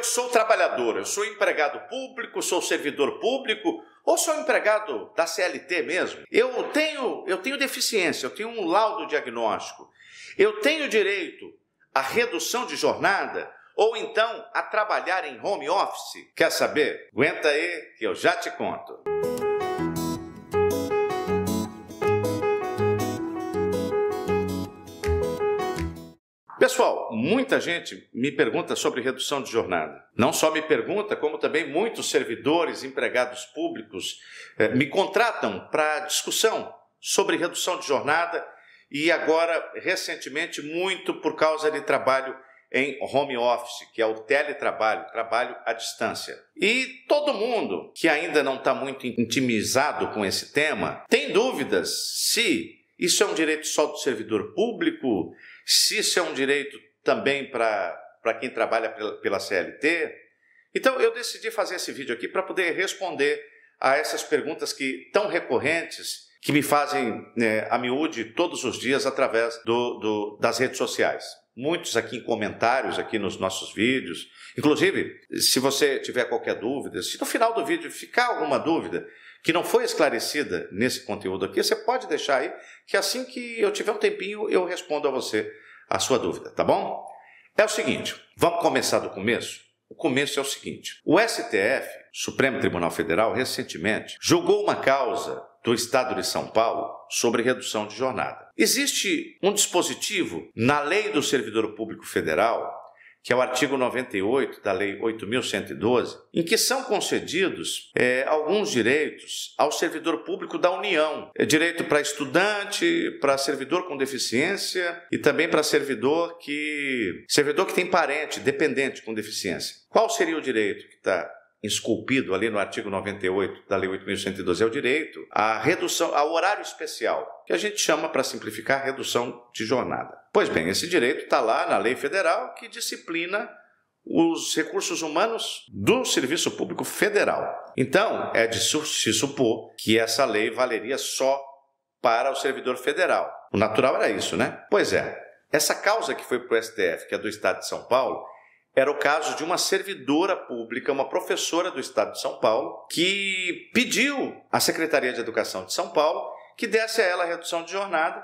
Eu sou trabalhador, eu sou empregado público, sou servidor público ou sou empregado da CLT mesmo? Eu tenho deficiência, eu tenho um laudo diagnóstico. Eu tenho direito à redução de jornada ou então a trabalhar em home office? Quer saber? Aguenta aí que eu já te conto. Pessoal, muita gente me pergunta sobre redução de jornada. Não só me pergunta, como também muitos servidores, empregados públicos me contratam para discussão sobre redução de jornada e agora, recentemente, muito por causa de trabalho em home office, que é o teletrabalho, trabalho à distância. E todo mundo que ainda não está muito intimizado com esse tema tem dúvidas se isso é um direito só do servidor público, se isso é um direito também para quem trabalha pela CLT. Então eu decidi fazer esse vídeo aqui para poder responder a essas perguntas que tão recorrentes, que me fazem a miúde todos os dias através das redes sociais. Muitos aqui em comentários, aqui nos nossos vídeos. Inclusive, se você tiver qualquer dúvida, se no final do vídeo ficar alguma dúvida que não foi esclarecida nesse conteúdo aqui, você pode deixar aí, que assim que eu tiver um tempinho, eu respondo a você a sua dúvida, tá bom? É o seguinte, vamos começar do começo? O começo é o seguinte, o STF, Supremo Tribunal Federal, recentemente, julgou uma causa do Estado de São Paulo sobre redução de jornada. Existe um dispositivo na Lei do Servidor Público Federal, que é o artigo 98 da Lei 8.112, em que são concedidos alguns direitos ao servidor público da União. Direito para estudante, para servidor com deficiência e também para servidor que tem parente, dependente com deficiência. Qual seria o direito que está esculpido ali no artigo 98 da Lei 8.112? É o direito à redução, ao horário especial, que a gente chama, para simplificar, redução de jornada. Pois bem, esse direito está lá na lei federal que disciplina os recursos humanos do Serviço Público Federal. Então, é de se supor que essa lei valeria só para o servidor federal. O natural era isso, né? Pois é, essa causa que foi para o STF, que é do Estado de São Paulo, era o caso de uma servidora pública, uma professora do Estado de São Paulo, que pediu à Secretaria de Educação de São Paulo que desse a ela a redução de jornada,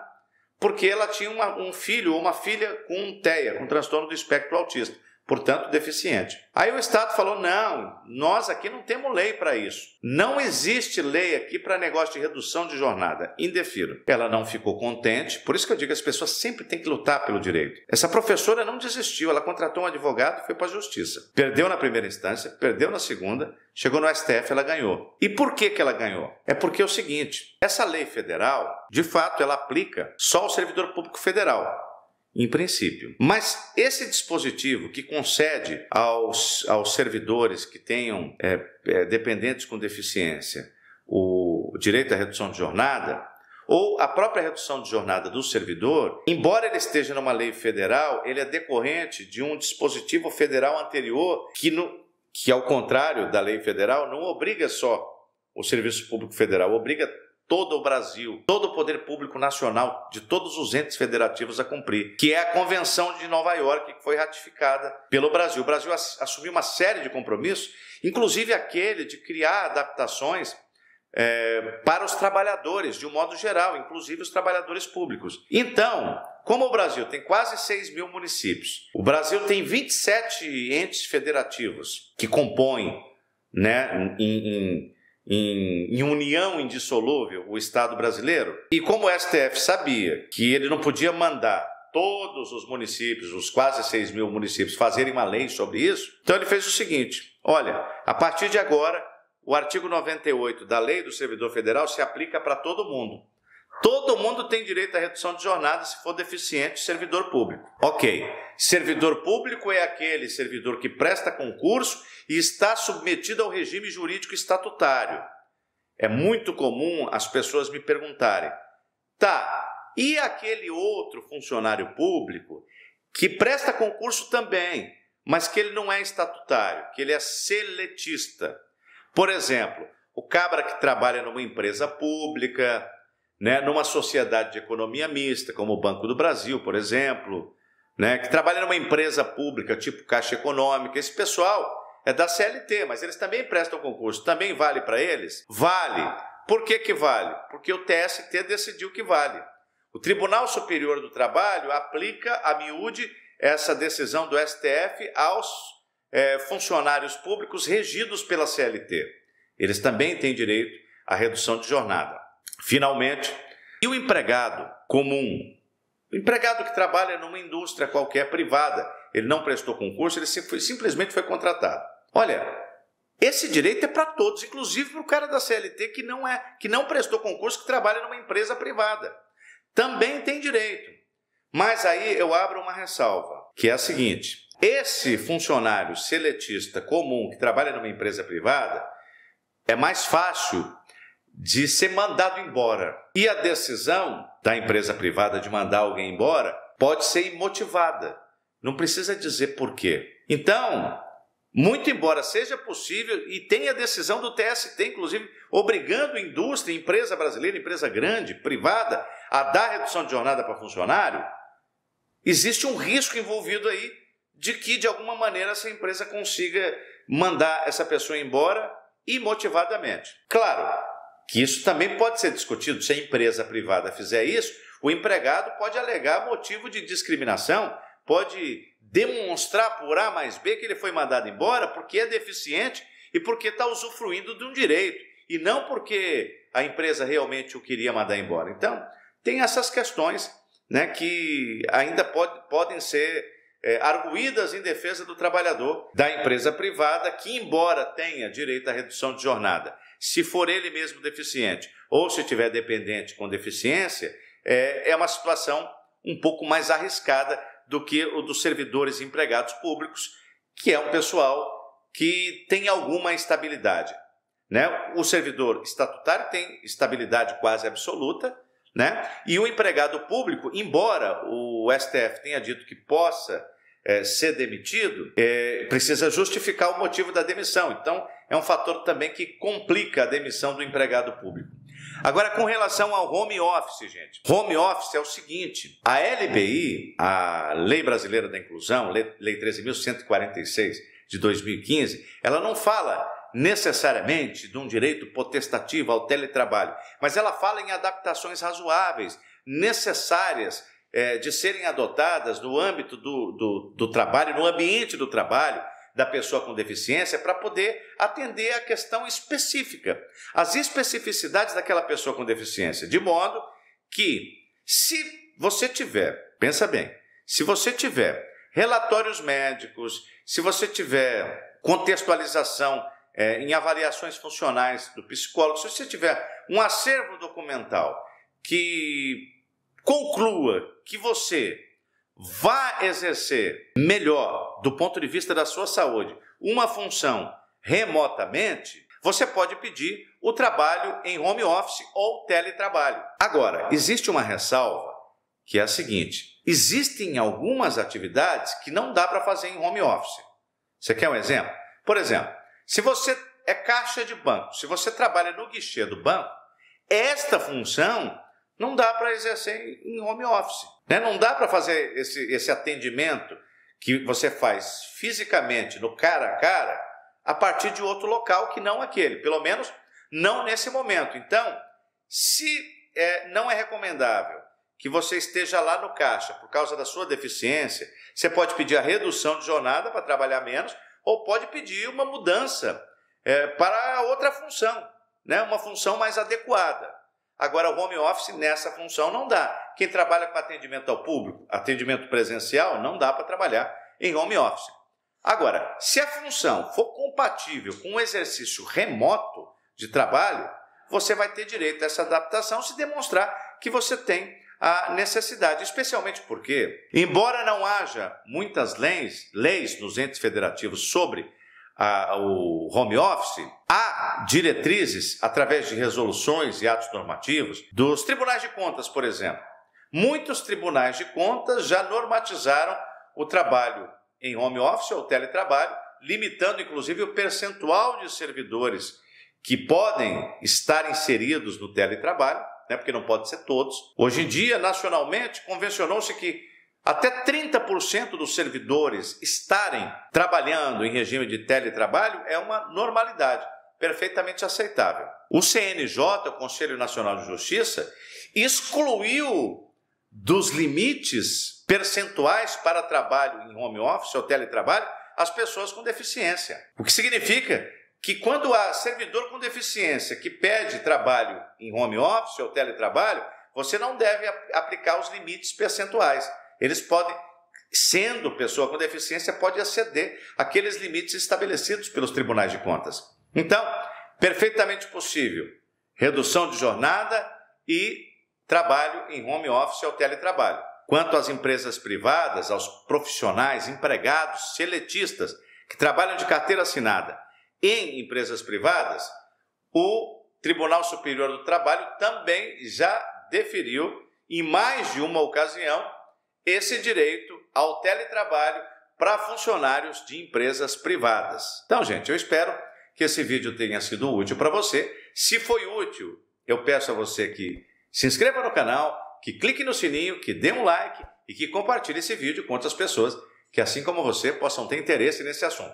porque ela tinha um filho ou uma filha com TEA, com transtorno do espectro autista, portanto deficiente. Aí o Estado falou, não, nós aqui não temos lei para isso. Não existe lei aqui para negócio de redução de jornada, indefiro. Ela não ficou contente, por isso que eu digo que as pessoas sempre têm que lutar pelo direito. Essa professora não desistiu, ela contratou um advogado e foi para a justiça. Perdeu na primeira instância, perdeu na segunda, chegou no STF, ela ganhou. E por que ela ganhou? É porque é o seguinte, essa lei federal, de fato, ela aplica só ao servidor público federal, em princípio. Mas esse dispositivo que concede aos servidores que tenham dependentes com deficiência o direito à redução de jornada, ou a própria redução de jornada do servidor, embora ele esteja numa lei federal, ele é decorrente de um dispositivo federal anterior que ao contrário da lei federal, não obriga só o Serviço Público Federal, obriga todo o Brasil, todo o poder público nacional, de todos os entes federativos a cumprir, que é a Convenção de Nova York, que foi ratificada pelo Brasil. O Brasil assumiu uma série de compromissos, inclusive aquele de criar adaptações para os trabalhadores, de um modo geral, inclusive os trabalhadores públicos. Então, como o Brasil tem quase 6 mil municípios, o Brasil tem 27 entes federativos que compõem, né, em união indissolúvel o Estado brasileiro. E como o STF sabia que ele não podia mandar todos os municípios, os quase 6 mil municípios, fazerem uma lei sobre isso, então ele fez o seguinte, olha, a partir de agora, o artigo 98 da Lei do Servidor Federal se aplica para todo mundo. Todo mundo tem direito à redução de jornada se for deficiente servidor público. Ok, servidor público é aquele servidor que presta concurso e está submetido ao regime jurídico estatutário. É muito comum as pessoas me perguntarem, tá, e aquele outro funcionário público que presta concurso também, mas que ele não é estatutário, que ele é seletista? Por exemplo, o cabra que trabalha numa empresa pública, né, numa sociedade de economia mista, como o Banco do Brasil, por exemplo, né, que trabalha numa empresa pública, tipo Caixa Econômica, esse pessoal é da CLT, mas eles também prestam concurso. Também vale para eles? Vale. Por que que vale? Porque o TST decidiu que vale. O Tribunal Superior do Trabalho aplica a miúde essa decisão do STF aos funcionários públicos regidos pela CLT. Eles também têm direito à redução de jornada. Finalmente, e o empregado comum? O empregado que trabalha numa indústria qualquer privada, ele não prestou concurso, ele simplesmente foi contratado. Olha, esse direito é para todos, inclusive para o cara da CLT que não prestou concurso, que trabalha numa empresa privada. Também tem direito. Mas aí eu abro uma ressalva, que é a seguinte: esse funcionário seletista comum que trabalha numa empresa privada é mais fácil de ser mandado embora. E a decisão da empresa privada de mandar alguém embora pode ser imotivada. Não precisa dizer por quê. Então, muito embora seja possível, e tem a decisão do TST, inclusive, obrigando a indústria, empresa brasileira, empresa grande, privada, a dar redução de jornada para funcionário, existe um risco envolvido aí de que, de alguma maneira, essa empresa consiga mandar essa pessoa embora imotivadamente. Claro que isso também pode ser discutido. Se a empresa privada fizer isso, o empregado pode alegar motivo de discriminação, pode demonstrar por A mais B que ele foi mandado embora porque é deficiente e porque está usufruindo de um direito, e não porque a empresa realmente o queria mandar embora. Então, tem essas questões, né, que ainda podem ser arguídas em defesa do trabalhador da empresa privada, que, embora tenha direito à redução de jornada, se for ele mesmo deficiente ou se tiver dependente com deficiência, é uma situação um pouco mais arriscada do que o dos servidores empregados públicos, que é um pessoal que tem alguma estabilidade, né? O servidor estatutário tem estabilidade quase absoluta, né? E o empregado público, embora o STF tenha dito que possa ser demitido, precisa justificar o motivo da demissão. Então, é um fator também que complica a demissão do empregado público. Agora, com relação ao home office, gente. Home office é o seguinte: a LBI, a Lei Brasileira da Inclusão, Lei 13.146 de 2015, ela não fala necessariamente de um direito potestativo ao teletrabalho, mas ela fala em adaptações razoáveis, necessárias de serem adotadas no âmbito do trabalho, no ambiente do trabalho da pessoa com deficiência, para poder atender a questão específica, as especificidades daquela pessoa com deficiência, de modo que, se você tiver, pensa bem, se você tiver relatórios médicos, se você tiver contextualização em avaliações funcionais do psicólogo, se você tiver um acervo documental que conclua que você vá exercer melhor, do ponto de vista da sua saúde, uma função remotamente, você pode pedir o trabalho em home office ou teletrabalho. Agora, existe uma ressalva, que é a seguinte: existem algumas atividades que não dá para fazer em home office. Você quer um exemplo? Por exemplo, se você é caixa de banco, se você trabalha no guichê do banco, esta função não dá para exercer em home office, né? Não dá para fazer esse atendimento que você faz fisicamente, no cara a cara, a partir de outro local que não aquele, pelo menos não nesse momento. Então, se não é recomendável que você esteja lá no caixa por causa da sua deficiência, você pode pedir a redução de jornada para trabalhar menos, ou pode pedir uma mudança para outra função, né? Uma função mais adequada. Agora, o home office nessa função não dá. Quem trabalha com atendimento ao público, atendimento presencial, não dá para trabalhar em home office. Agora, se a função for compatível com um exercício remoto de trabalho, você vai ter direito a essa adaptação se demonstrar que você tem a necessidade, especialmente porque, embora não haja muitas leis nos entes federativos sobre o home office, há diretrizes, através de resoluções e atos normativos, dos tribunais de contas, por exemplo. Muitos tribunais de contas já normatizaram o trabalho em home office ou teletrabalho, limitando inclusive o percentual de servidores que podem estar inseridos no teletrabalho, né, porque não pode ser todos. Hoje em dia, nacionalmente, convencionou-se que Até 30% dos servidores estarem trabalhando em regime de teletrabalho é uma normalidade, perfeitamente aceitável. O CNJ, o Conselho Nacional de Justiça, excluiu dos limites percentuais para trabalho em home office ou teletrabalho as pessoas com deficiência. O que significa que quando há servidor com deficiência que pede trabalho em home office ou teletrabalho, você não deve aplicar os limites percentuais. Eles podem, sendo pessoa com deficiência, pode exceder aqueles limites estabelecidos pelos tribunais de contas. Então, perfeitamente possível redução de jornada e trabalho em home office ou teletrabalho. Quanto às empresas privadas, aos profissionais, empregados, seletistas que trabalham de carteira assinada em empresas privadas, o Tribunal Superior do Trabalho também já deferiu, em mais de uma ocasião, esse direito ao teletrabalho para funcionários de empresas privadas. Então, gente, eu espero que esse vídeo tenha sido útil para você. Se foi útil, eu peço a você que se inscreva no canal, que clique no sininho, que dê um like e que compartilhe esse vídeo com outras pessoas que, assim como você, possam ter interesse nesse assunto.